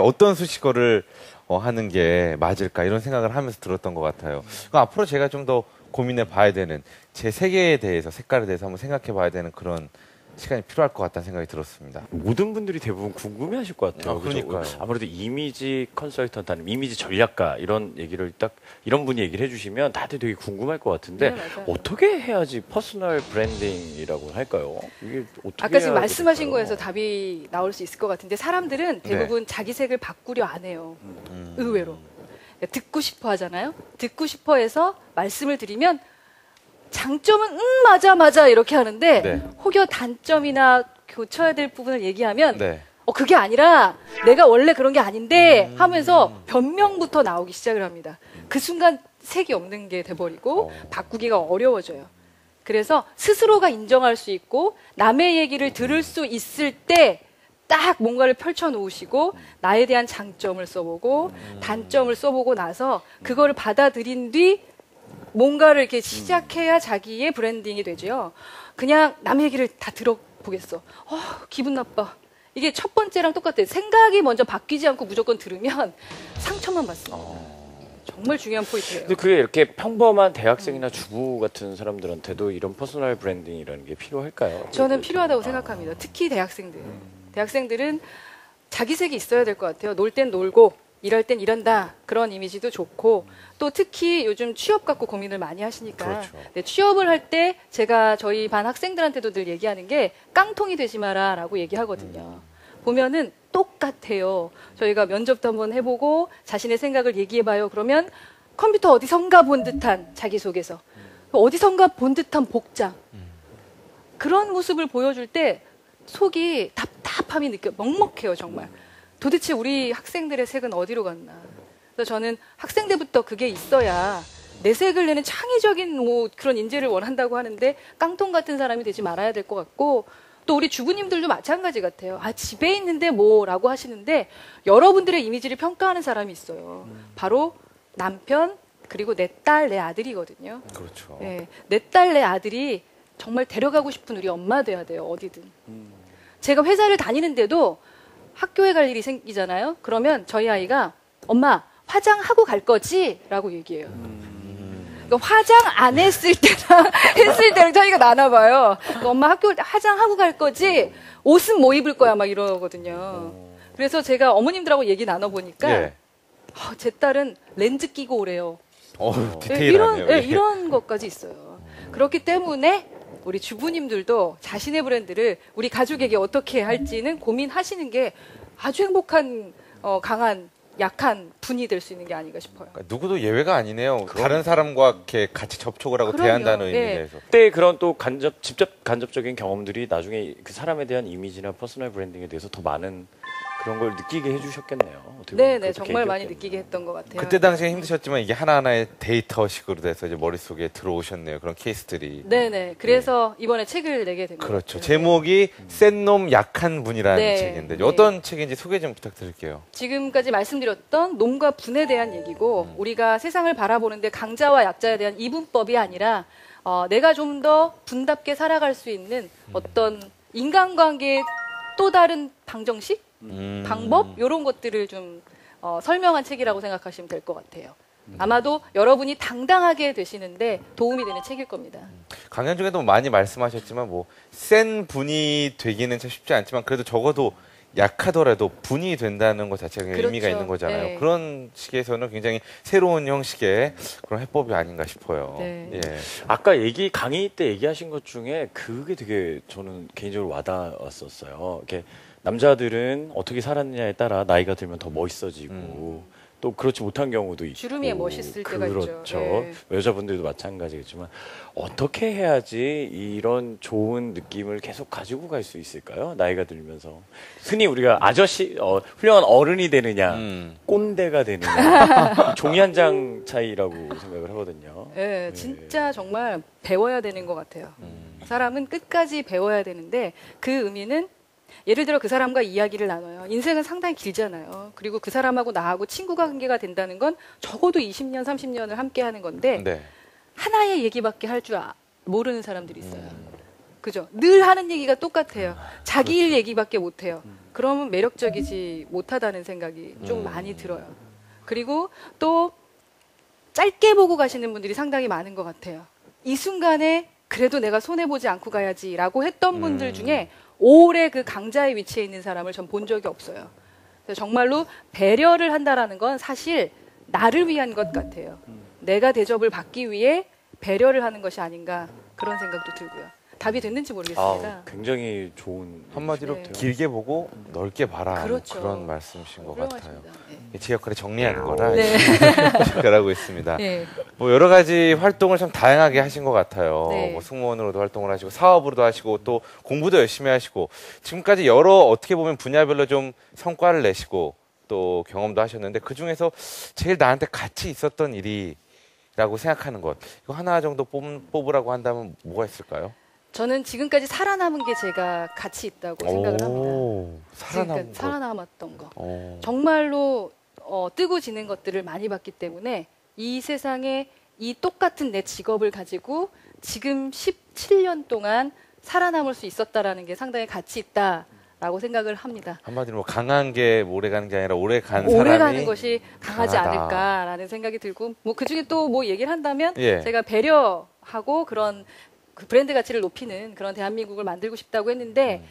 어떤 수식어를 하는 게 맞을까 이런 생각을 하면서 들었던 것 같아요. 그러니까 앞으로 제가 좀 더 고민해 봐야 되는 제 세계에 대해서, 색깔에 대해서 한번 생각해 봐야 되는 그런 시간이 필요할 것 같다는 생각이 들었습니다. 모든 분들이 대부분 궁금해하실 것 같아요. 그죠? 그러니까요. 아무래도 이미지 컨설턴트 아니면 이미지 전략가 이런 얘기를 이런 분이 얘기를 해주시면 다들 되게 궁금할 것 같은데 네, 맞아요. 어떻게 해야지 퍼스널 브랜딩이라고 할까요? 이게 어떻게 아까 지금 해야 말씀하신 될까요? 거에서 답이 나올 수 있을 것 같은데 사람들은 대부분 자기 색을 바꾸려 안 해요. 의외로. 듣고 싶어 하잖아요. 듣고 싶어 해서 말씀을 드리면 장점은 맞아 이렇게 하는데 네. 혹여 단점이나 고쳐야 될 부분을 얘기하면 네. 그게 아니라 내가 원래 그런 게 아닌데 하면서 변명부터 나오기 시작을 합니다. 그 순간 색이 없는 게 돼버리고 바꾸기가 어려워져요. 그래서 스스로가 인정할 수 있고 남의 얘기를 들을 수 있을 때 딱 뭔가를 펼쳐놓으시고 나에 대한 장점을 써보고 단점을 써보고 나서 그거를 받아들인 뒤 뭔가를 이렇게 시작해야 자기의 브랜딩이 되죠. 그냥 남의 얘기를 다 들어보겠어. 기분 나빠. 이게 첫 번째랑 똑같아요. 생각이 먼저 바뀌지 않고 무조건 들으면 상처만 받습니다. 정말 중요한 포인트예요. 근데 그게 이렇게 평범한 대학생이나 주부 같은 사람들한테도 이런 퍼스널 브랜딩이라는 게 필요할까요? 저는 필요하다고 생각합니다. 특히 대학생들. 대학생들은 자기 색이 있어야 될 것 같아요. 놀 땐 놀고 일할 땐 일한다. 그런 이미지도 좋고 또 특히 요즘 취업 갖고 고민을 많이 하시니까 그렇죠. 네, 취업을 할 때 제가 저희 반 학생들한테도 늘 얘기하는 게 깡통이 되지 마라 라고 얘기하거든요. 보면은 똑같아요. 저희가 면접도 한번 해보고 자신의 생각을 얘기해봐요. 그러면 컴퓨터 어디선가 본 듯한 자기소개서, 어디선가 본 듯한 복장, 그런 모습을 보여줄 때 속이 답답함이 먹먹해요, 정말. 도대체 우리 학생들의 색은 어디로 갔나. 그래서 저는 학생 때부터 그게 있어야 내색을 내는 창의적인 뭐 그런 인재를 원한다고 하는데 깡통 같은 사람이 되지 말아야 될 것 같고, 또 우리 주부님들도 마찬가지 같아요. 아, 집에 있는데 뭐라고 하시는데 여러분들의 이미지를 평가하는 사람이 있어요. 바로 남편, 그리고 내 딸, 내 아들이거든요. 그렇죠. 네, 내 딸, 내 아들이 정말 데려가고 싶은 우리 엄마 돼야 돼요, 어디든. 제가 회사를 다니는데도 학교에 갈 일이 생기잖아요. 그러면 저희 아이가 엄마 화장하고 갈 거지? 라고 얘기해요. 그러니까 화장 안 했을 때랑 했을 때랑 차이가 나나 봐요. 그러니까 엄마 학교 화장하고 갈 거지? 옷은 뭐 입을 거야? 막 이러거든요. 그래서 제가 어머님들하고 얘기 나눠보니까 예. 제 딸은 렌즈 끼고 오래요. 디테일하네요. 이런 것까지 있어요. 그렇기 때문에 우리 주부님들도 자신의 브랜드를 우리 가족에게 어떻게 할지는 고민하시는 게 아주 행복한, 강한, 약한 분이 될 수 있는 게 아닌가 싶어요. 그러니까 누구도 예외가 아니네요. 다른 사람과 이렇게 같이 접촉을 하고 그럼요. 대한다는 예. 의미에서. 그때 그런 또 직접 간접적인 경험들이 나중에 그 사람에 대한 이미지나 퍼스널 브랜딩에 대해서 더 많은 그런 걸 느끼게 해주셨겠네요. 어떻게 보면 네네, 그것도 정말 많이 계기였겠네요. 느끼게 했던 것 같아요. 그때 당시에 힘드셨지만 이게 하나하나의 데이터식으로 돼서 이제 머릿속에 들어오셨네요. 그런 케이스들이. 네네, 그래서 이번에 책을 내게 된 거예요. 그렇죠. 제목이 센 놈 약한 분이라는 네. 책인데 네. 어떤 책인지 소개 좀 부탁드릴게요. 지금까지 말씀드렸던 놈과 분에 대한 얘기고, 우리가 세상을 바라보는데 강자와 약자에 대한 이분법이 아니라 내가 좀 더 분답게 살아갈 수 있는 어떤 인간관계의 또 다른 방정식? 방법? 이런 것들을 좀 설명한 책이라고 생각하시면 될 것 같아요. 아마도 여러분이 당당하게 되시는데 도움이 되는 책일 겁니다. 강연 중에도 많이 말씀하셨지만 뭐 센 분이 되기는 참 쉽지 않지만 그래도 적어도 약하더라도 분이 된다는 것 자체가 그렇죠. 의미가 있는 거잖아요. 네. 그런 식에서는 굉장히 새로운 형식의 그런 해법이 아닌가 싶어요. 네. 예. 아까 강의 때 얘기하신 것 중에 그게 되게 저는 개인적으로 와닿았었어요. 이렇게 남자들은 어떻게 살았느냐에 따라 나이가 들면 더 멋있어지고 또 그렇지 못한 경우도 있고 주름이에 멋있을 때가 있죠. 그렇죠. 네. 여자분들도 마찬가지겠지만 어떻게 해야지 이런 좋은 느낌을 계속 가지고 갈 수 있을까요? 나이가 들면서 흔히 우리가 아저씨 훌륭한 어른이 되느냐 꼰대가 되느냐 종이 한 장 차이라고 생각을 하거든요. 네, 진짜 정말 배워야 되는 것 같아요. 사람은 끝까지 배워야 되는데 그 의미는 예를 들어 그 사람과 이야기를 나눠요. 인생은 상당히 길잖아요. 그리고 그 사람하고 나하고 친구가 관계가 된다는 건 적어도 20년, 30년을 함께 하는 건데 네. 하나의 얘기밖에 할 줄 모르는 사람들이 있어요. 그죠? 늘 하는 얘기가 똑같아요. 자기 일 얘기밖에 못 해요. 그러면 매력적이지 못하다는 생각이 좀 많이 들어요. 그리고 또 짧게 보고 가시는 분들이 상당히 많은 것 같아요. 이 순간에 그래도 내가 손해보지 않고 가야지라고 했던 분들 중에 오래 그 강자의 위치에 있는 사람을 전 본 적이 없어요. 그래서 정말로 배려를 한다라는 건 사실 나를 위한 것 같아요. 내가 대접을 받기 위해 배려를 하는 것이 아닌가 그런 생각도 들고요. 답이 됐는지 모르겠습니다. 굉장히 좋은 한마디로 네. 길게 보고 넓게 봐라 그렇죠. 그런 말씀이신 것 같아요. 훌륭하십니다. 제 역할을 정리하는 거라 네. 생각하고 있습니다. 네. 뭐 여러 가지 활동을 참 다양하게 하신 것 같아요. 네. 뭐 승무원으로도 활동을 하시고 사업으로도 하시고 또 공부도 열심히 하시고 지금까지 여러 어떻게 보면 분야별로 좀 성과를 내시고 또 경험도 하셨는데 그 중에서 제일 나한테 가치 있었던 일이라고 생각하는 것 이거 하나 정도 뽑으라고 한다면 뭐가 있을까요? 저는 지금까지 살아남은 게 제가 가치 있다고 생각을 합니다. 오, 지금까지 살아남았던 거. 오. 정말로 뜨고 지는 것들을 많이 봤기 때문에 이 세상에 이 똑같은 내 직업을 가지고 지금 17년 동안 살아남을 수 있었다라는 게 상당히 가치 있다라고 생각을 합니다. 한마디로 뭐 강한 게 오래 가는 게 아니라 오래 간 오래 사람이 가는 것이 강하지 강하다. 않을까라는 생각이 들고 뭐 그중에 또 뭐 얘기를 한다면 예. 제가 배려하고 그런 그 브랜드 가치를 높이는 그런 대한민국을 만들고 싶다고 했는데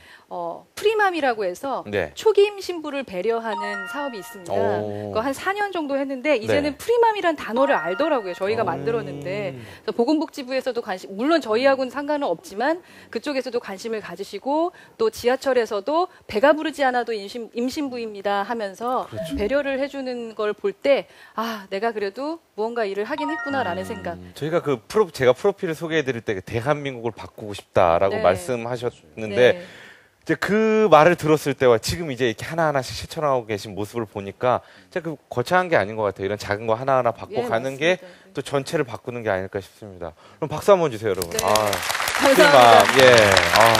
프리맘이라고 해서 네. 초기임 신부를 배려하는 사업이 있습니다. 오. 그거 한 4년 정도 했는데 이제는 네. 프리맘이란 단어를 알더라고요. 저희가 만들었는데 그래서 보건복지부에서도 관심 물론 저희하고는 상관은 없지만 그쪽에서도 관심을 가지시고 또 지하철에서도 배가 부르지 않아도 임신부입니다 하면서 그렇죠. 배려를 해주는 걸 볼 때 아 내가 그래도 무언가 일을 하긴 했구나라는 생각. 저희가 제가 프로필을 소개해드릴 때 대한민국을 바꾸고 싶다라고 네. 말씀하셨는데 네. 이제 그 말을 들었을 때와 지금 이제 이렇게 하나하나씩 실천하고 계신 모습을 보니까 진짜 그 거창한 게 아닌 것 같아요. 이런 작은 거 하나하나 바꿔가는 게 또 전체를 바꾸는 게 아닐까 싶습니다. 그럼 박수 한번 주세요, 여러분. 네. 아, 감사합니다. 그 마음, 예. 아,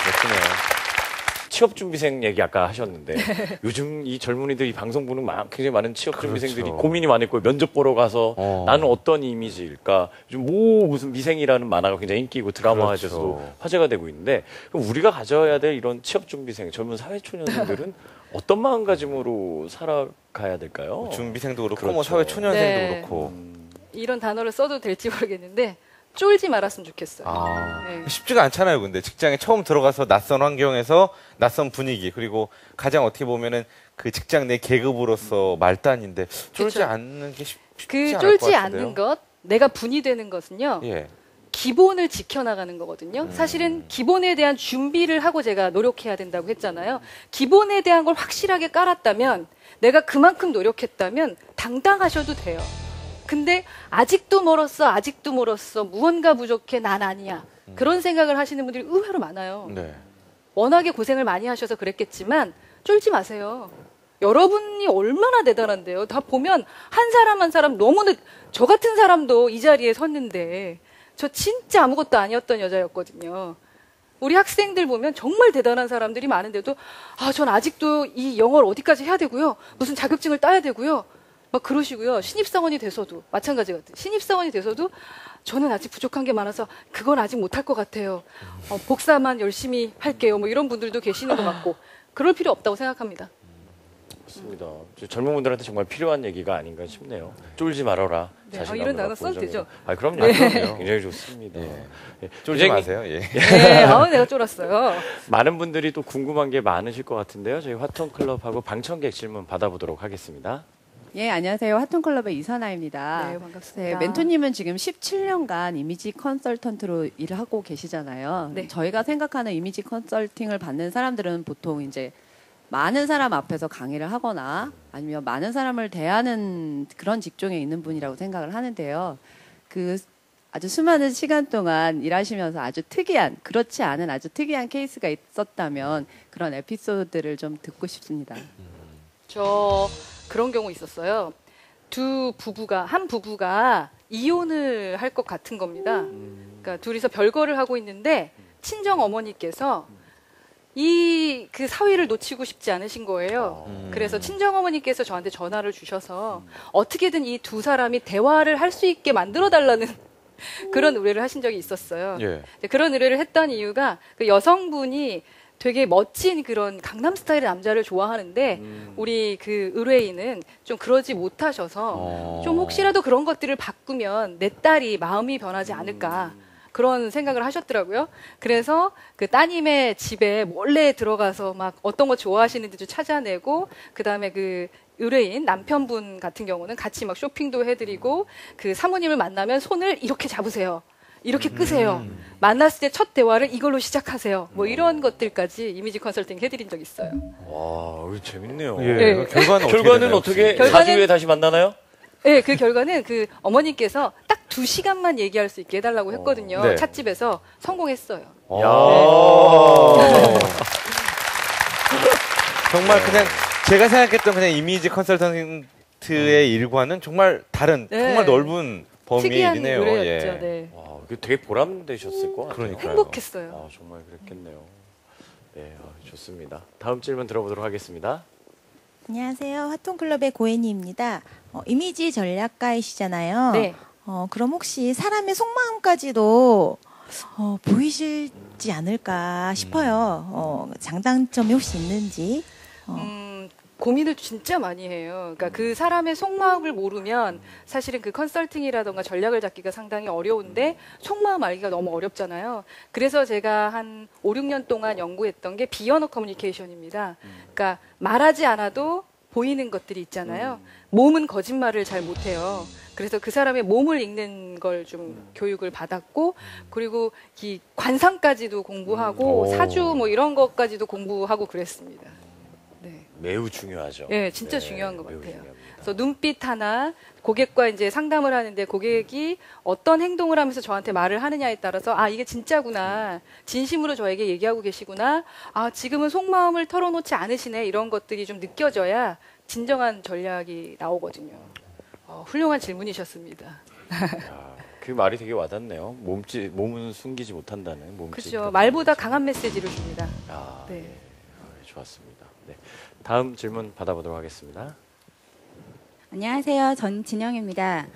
멋지네요. 취업준비생 얘기 아까 하셨는데 요즘 이 젊은이들이 방송 보는 굉장히 많은 취업준비생들이 그렇죠. 고민이 많을 거예요. 면접 보러 가서 어. 나는 어떤 이미지일까? 요즘 무슨 미생이라는 만화가 굉장히 인기고 드라마화돼서도 그렇죠. 화제가 되고 있는데 그럼 우리가 가져야 될 이런 취업준비생, 젊은 사회초년생들은 어떤 마음가짐으로 살아가야 될까요? 준비생도 그렇고, 그렇죠. 뭐 사회초년생도 네. 그렇고. 이런 단어를 써도 될지 모르겠는데 쫄지 말았으면 좋겠어요. 아, 네. 쉽지가 않잖아요, 근데. 직장에 처음 들어가서 낯선 환경에서 낯선 분위기, 그리고 가장 어떻게 보면은 그 직장 내 계급으로서 말단인데, 쫄지 그쵸. 않는 게 쉽지 그 않을 것 쫄지 같은데요. 않는 것, 내가 분이 되는 것은요. 예. 기본을 지켜나가는 거거든요. 사실은 기본에 대한 준비를 하고 제가 노력해야 된다고 했잖아요. 기본에 대한 걸 확실하게 깔았다면 내가 그만큼 노력했다면 당당하셔도 돼요. 근데 아직도 멀었어, 무언가 부족해, 난 아니야. 그런 생각을 하시는 분들이 의외로 많아요. 네. 워낙에 고생을 많이 하셔서 그랬겠지만 쫄지 마세요. 여러분이 얼마나 대단한데요. 다 보면 한 사람 한 사람 너무나 저 같은 사람도 이 자리에 섰는데 저 진짜 아무것도 아니었던 여자였거든요. 우리 학생들 보면 정말 대단한 사람들이 많은데도 전 아직도 이 영어를 어디까지 해야 되고요. 무슨 자격증을 따야 되고요. 막 그러시고요. 신입사원이 돼서도 마찬가지 같아요. 신입사원이 돼서도 저는 아직 부족한 게 많아서 그건 아직 못할 것 같아요. 복사만 열심히 할게요. 뭐 이런 분들도 계시는 것 같고 그럴 필요 없다고 생각합니다. 맞습니다. 젊은 분들한테 정말 필요한 얘기가 아닌가 싶네요. 쫄지 말아라. 네, 자신감을 이런 단어 갖고 써도 정해. 되죠? 그럼요. 그럼요. 굉장히 좋습니다. 예. 예. 쫄지 굉장히 마세요, 예. 네, 내가 쫄았어요. 많은 분들이 또 궁금한 게 많으실 것 같은데요. 저희 화통클럽하고 방청객 질문 받아보도록 하겠습니다. 예, 안녕하세요. 하톤클럽의 이선아입니다. 네, 반갑습니다. 멘토님은 지금 17년간 이미지 컨설턴트로 일을 하고 계시잖아요. 네. 저희가 생각하는 이미지 컨설팅을 받는 사람들은 보통 이제 많은 사람 앞에서 강의를 하거나 아니면 많은 사람을 대하는 그런 직종에 있는 분이라고 생각을 하는데요. 그 아주 수많은 시간 동안 일하시면서 아주 특이한, 그렇지 않은 아주 특이한 케이스가 있었다면 그런 에피소드를 좀 듣고 싶습니다. 저 그런 경우 있었어요. 한 부부가 이혼을 할 것 같은 겁니다. 그러니까 둘이서 별거를 하고 있는데 친정 어머니께서 그 사위를 놓치고 싶지 않으신 거예요. 그래서 친정 어머니께서 저한테 전화를 주셔서 어떻게든 이 두 사람이 대화를 할 수 있게 만들어 달라는 그런 의뢰를 하신 적이 있었어요. 예. 그런 의뢰를 했던 이유가 그 여성분이 되게 멋진 그런 강남 스타일의 남자를 좋아하는데 우리 그 의뢰인은 좀 그러지 못하셔서 좀 혹시라도 그런 것들을 바꾸면 내 딸이 마음이 변하지 않을까 그런 생각을 하셨더라고요. 그래서 그 따님의 집에 몰래 들어가서 막 어떤 거 좋아하시는지 좀 찾아내고 그다음에 그 의뢰인 남편분 같은 경우는 같이 막 쇼핑도 해드리고 그 사모님을 만나면 손을 이렇게 잡으세요. 이렇게 끄세요. 만났을 때 첫 대화를 이걸로 시작하세요. 뭐 이런 것들까지 이미지 컨설팅 해드린 적 있어요. 와, 이거 재밌네요. 예. 네. 결과는 어떻게 결과는- 4주 후에 다시 만나나요? 네, 그 결과는 그 어머니께서 딱 2시간만 얘기할 수 있게 해달라고 했거든요. 네. 찻집에서 성공했어요. 정말 그냥 제가 생각했던 그냥 이미지 컨설턴트의 일과는 정말 다른, 네. 정말 넓은 특이한 범위이네요. 노래였죠. 예. 네. 와, 이거 되게 보람되셨을 것 같아요. 그러니까요. 행복했어요. 아, 정말 그랬겠네요. 네, 좋습니다. 다음 질문 들어보도록 하겠습니다. 안녕하세요. 화통클럽의 고혜니입니다. 이미지 전략가이시잖아요. 네. 그럼 혹시 사람의 속마음까지도 보이실지 않을까 싶어요. 장단점이 혹시 있는지. 고민을 진짜 많이 해요. 그러니까 그 사람의 속마음을 모르면 사실은 그 컨설팅이라던가 전략을 잡기가 상당히 어려운데 속마음 알기가 너무 어렵잖아요. 그래서 제가 한 5, 6년 동안 연구했던 게 비언어 커뮤니케이션입니다. 그러니까 말하지 않아도 보이는 것들이 있잖아요. 몸은 거짓말을 잘 못해요. 그래서 그 사람의 몸을 읽는 걸 좀 교육을 받았고 그리고 이 관상까지도 공부하고 사주 뭐 이런 것까지도 공부하고 그랬습니다. 네. 매우 중요하죠. 네, 진짜 네, 중요한 것 매우 같아요. 중요합니다. 그래서 눈빛 하나, 고객과 이제 상담을 하는데 고객이 어떤 행동을 하면서 저한테 말을 하느냐에 따라서 아, 이게 진짜구나. 진심으로 저에게 얘기하고 계시구나. 아, 지금은 속마음을 털어놓지 않으시네. 이런 것들이 좀 느껴져야 진정한 전략이 나오거든요. 훌륭한 질문이셨습니다. 그 말이 되게 와닿네요. 몸은 숨기지 못한다는 몸짓. 그렇죠. 말보다 강한 메시지를 줍니다. 아, 네. 네. 좋았습니다. 네. 다음 질문 받아보도록 하겠습니다. 안녕하세요. 전 진영입니다.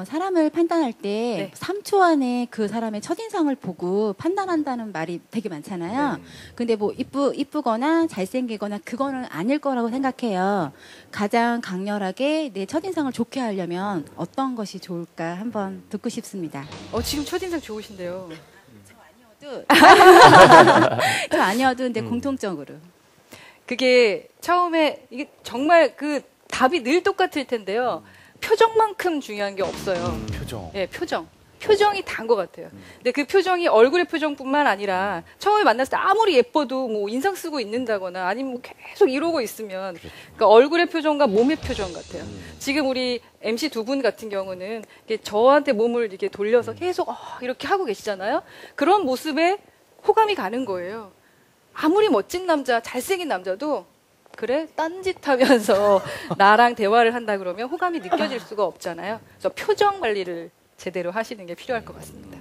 사람을 판단할 때 네. 3초 안에 그 사람의 첫인상을 보고 판단한다는 말이 되게 많잖아요. 근데 뭐 이쁘거나 잘생기거나 그거는 아닐 거라고 생각해요. 가장 강렬하게 내 첫인상을 좋게 하려면 어떤 것이 좋을까 한번 듣고 싶습니다. 지금 첫인상 좋으신데요. 저 아니어도 근데 공통적으로. 그게 처음에 이게 정말 그 답이 늘 똑같을 텐데요. 표정만큼 중요한 게 없어요. 표정. 네, 표정. 표정이 다인 것 같아요. 근데 그 표정이 얼굴의 표정뿐만 아니라 처음에 만났을 때 아무리 예뻐도 뭐 인상 쓰고 있는다거나 아니면 뭐 계속 이러고 있으면 그러니까 얼굴의 표정과 몸의 표정 같아요. 지금 우리 MC 두 분 같은 경우는 이렇게 저한테 몸을 이렇게 돌려서 계속 이렇게 하고 계시잖아요. 그런 모습에 호감이 가는 거예요. 아무리 멋진 남자, 잘생긴 남자도 그래? 딴짓하면서 나랑 대화를 한다 그러면 호감이 느껴질 수가 없잖아요. 그래서 표정 관리를 제대로 하시는 게 필요할 것 같습니다.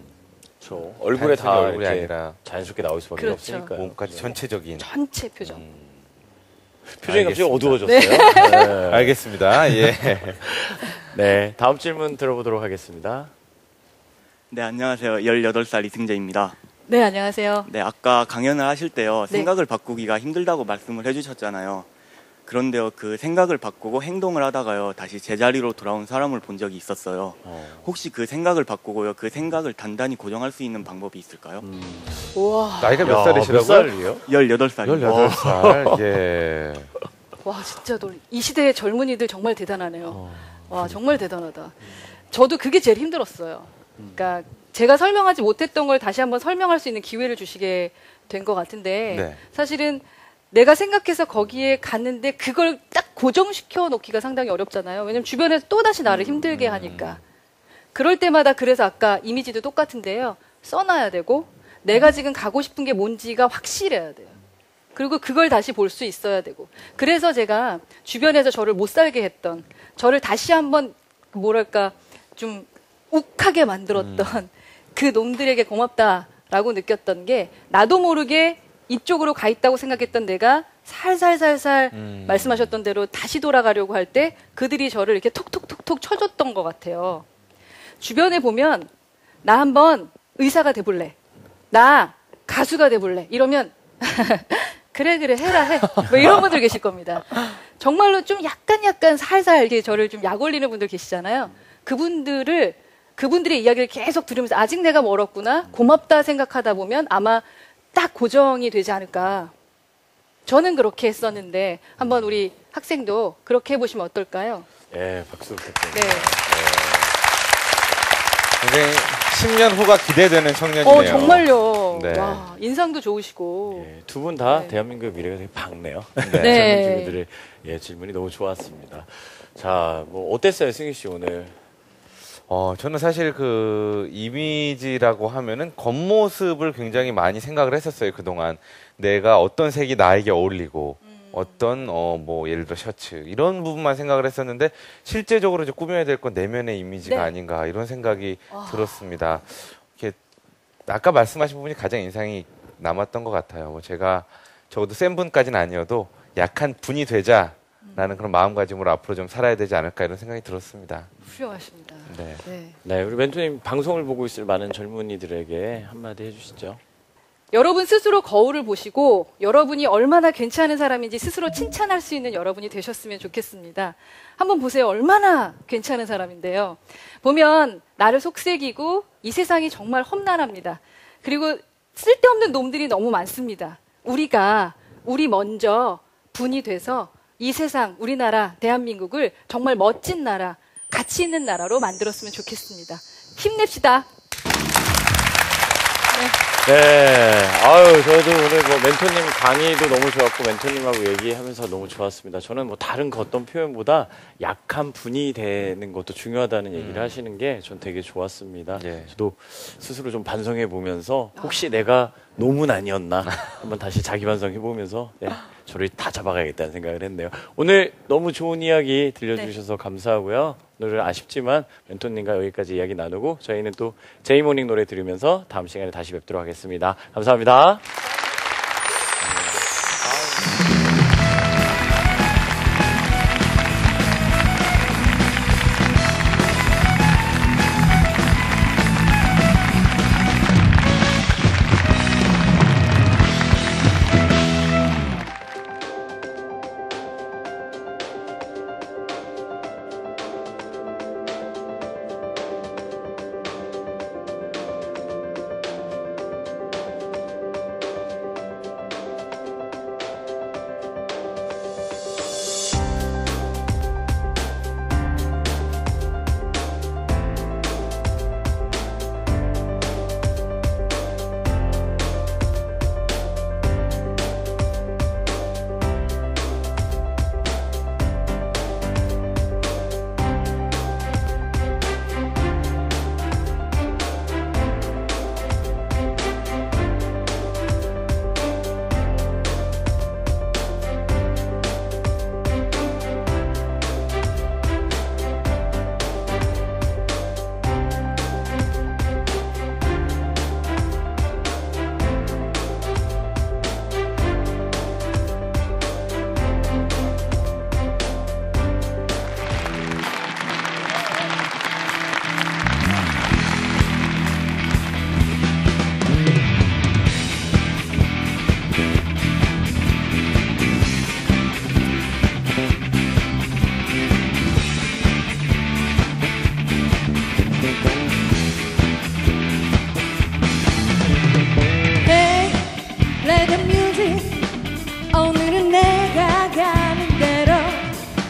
그렇죠. 얼굴에 다 얼굴이 이렇게 아니라 자연스럽게 나올 수밖에 그렇죠. 없으니까요. 몸까지 전체적인. 전체 표정. 표정이 갑자기 알겠습니다. 어두워졌어요. 네. 알겠습니다. 예. 네, 다음 질문 들어보도록 하겠습니다. 네, 안녕하세요. 18살 이승재입니다. 네, 안녕하세요. 네, 아까 강연을 하실 때요. 네. 생각을 바꾸기가 힘들다고 말씀을 해주셨잖아요. 그런데요, 그 생각을 바꾸고 행동을 하다가요, 다시 제자리로 돌아온 사람을 본 적이 있었어요. 혹시 그 생각을 바꾸고요, 그 생각을 단단히 고정할 수 있는 방법이 있을까요? 우와. 나이가 몇 야, 살이시라고요? 몇 살이에요? 18살입니다. 18살. 예. 와, 진짜 이 시대의 젊은이들 정말 대단하네요. 와, 정말 대단하다. 저도 그게 제일 힘들었어요. 그러니까 제가 설명하지 못했던 걸 다시 한번 설명할 수 있는 기회를 주시게 된 것 같은데 네. 사실은 내가 생각해서 거기에 갔는데 그걸 딱 고정시켜 놓기가 상당히 어렵잖아요. 왜냐면 주변에서 또다시 나를 힘들게 하니까. 그럴 때마다 그래서 아까 이미지도 똑같은데요. 써놔야 되고 내가 지금 가고 싶은 게 뭔지가 확실해야 돼요. 그리고 그걸 다시 볼 수 있어야 되고. 그래서 제가 주변에서 저를 못 살게 했던, 저를 다시 한번 뭐랄까 좀 욱하게 만들었던 그 놈들에게 고맙다라고 느꼈던 게 나도 모르게 이쪽으로 가 있다고 생각했던 내가 살살살살 말씀하셨던 대로 다시 돌아가려고 할 때 그들이 저를 이렇게 톡톡톡톡 쳐줬던 것 같아요. 주변에 보면 나 한번 의사가 돼볼래. 나 가수가 돼볼래. 이러면 그래 해라 해. 뭐 이런 분들 계실 겁니다. 정말로 좀 약간 살살 이렇게 저를 좀 약 올리는 분들 계시잖아요. 그분들의 이야기를 계속 들으면서 아직 내가 멀었구나, 고맙다 생각하다 보면 아마 딱 고정이 되지 않을까. 저는 그렇게 했었는데 한번 우리 학생도 그렇게 해보시면 어떨까요? 예, 박수 부탁드립니다. 네. 굉장히 10년 후가 기대되는 청년이네요. 정말요. 네. 와, 인상도 좋으시고. 예, 두 분 다 네. 대한민국의 미래가 되게 밝네요. 네. 젊은 친구들의 질문이 너무 좋았습니다. 자, 뭐 어땠어요, 승희 씨 오늘? 저는 사실 그 이미지라고 하면은 겉모습을 굉장히 많이 생각을 했었어요, 그동안. 내가 어떤 색이 나에게 어울리고, 어떤, 뭐, 예를 들어 셔츠, 이런 부분만 생각을 했었는데, 실제적으로 이제 꾸며야 될 건 내면의 이미지가 네. 아닌가, 이런 생각이 들었습니다. 이렇게, 아까 말씀하신 부분이 가장 인상이 남았던 것 같아요. 뭐 제가 적어도 센 분까지는 아니어도 약한 분이 되자라는 그런 마음가짐으로 앞으로 좀 살아야 되지 않을까, 이런 생각이 들었습니다. 훌륭하십니다. 네. 네. 네, 우리 멘토님 방송을 보고 있을 많은 젊은이들에게 한마디 해주시죠. 여러분 스스로 거울을 보시고 여러분이 얼마나 괜찮은 사람인지 스스로 칭찬할 수 있는 여러분이 되셨으면 좋겠습니다. 한번 보세요. 얼마나 괜찮은 사람인데요. 보면 나를 속삭이고 이 세상이 정말 험난합니다. 그리고 쓸데없는 놈들이 너무 많습니다. 우리 먼저 분이 돼서 이 세상, 우리나라, 대한민국을 정말 멋진 나라, 가치 있는 나라로 만들었으면 좋겠습니다. 힘냅시다. 네. 네. 아유, 저도 오늘 뭐 멘토님 강의도 너무 좋았고 멘토님하고 얘기하면서 너무 좋았습니다. 저는 뭐 다른 그 어떤 표현보다 약한 분이 되는 것도 중요하다는 얘기를 하시는 게 전 되게 좋았습니다. 저도 스스로 좀 반성해 보면서 혹시 내가 놈은 아니었나 한번 다시 자기 반성해 보면서 저를 다 잡아가야겠다는 생각을 했네요. 오늘 너무 좋은 이야기 들려주셔서 감사하고요. 오늘은 아쉽지만 멘토님과 여기까지 이야기 나누고 저희는 또 제이모닝 노래 들으면서 다음 시간에 다시 뵙도록 하겠습니다. 감사합니다.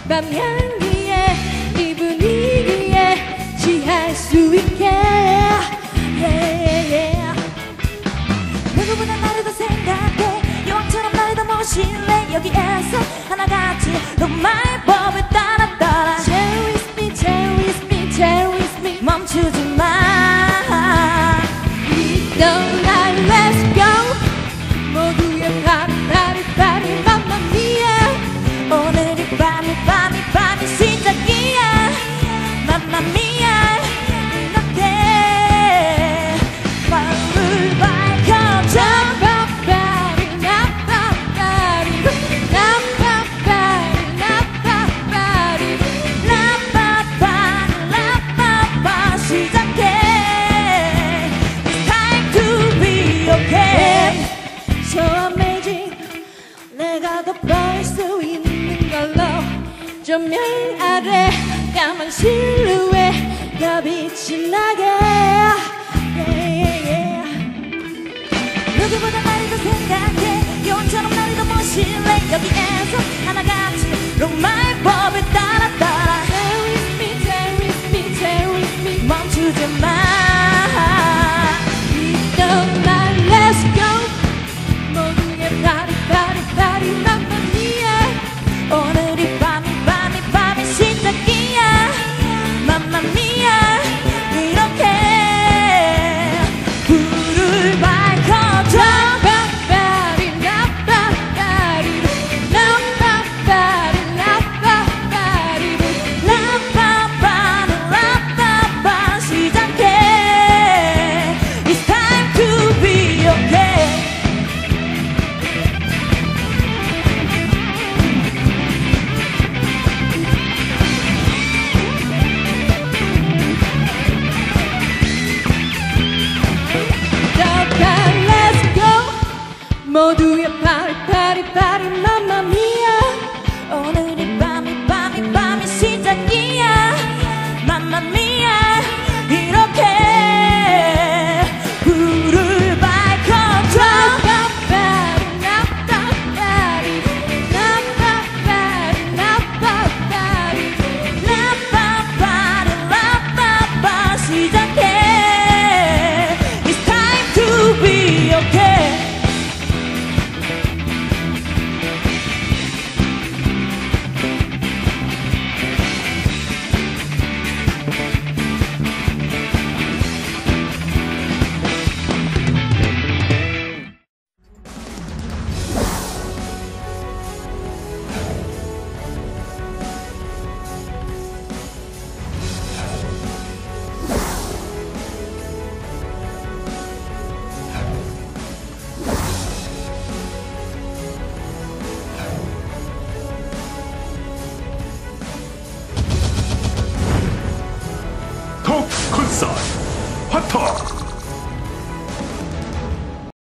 밤향기에 이 분위기에 취할 수 있게 누구보다 나를 더 생각해 여왕처럼 나를 더 모실래 여기에서 하나같이 너만의 법을 따라 따라 Chill with me, chill with me, chill with me 멈추지 마 Don't lie, let's go 모두의 파리 mamma mia 오늘이 밤이 시작이야 mamma mia 이렇게 마음을 밝혀줘 시작해 It's time to be okay So amazing 내가 더 볼 수 있는 걸로 조명 아래 까만 실루엣가 빛이 나게 누구보다 나를 더 생각해 여왕처럼 나를 더 모실래 여기에서 하나같이 로마의 법을 따라 따라 Stay with me, stay with me, stay with me 멈추지 마 Don't lie, let's go 모두의 파리 mamma mia 오늘이 밤이 시작이야 mamma mia 이렇게 불을 밝혀줘 콘서트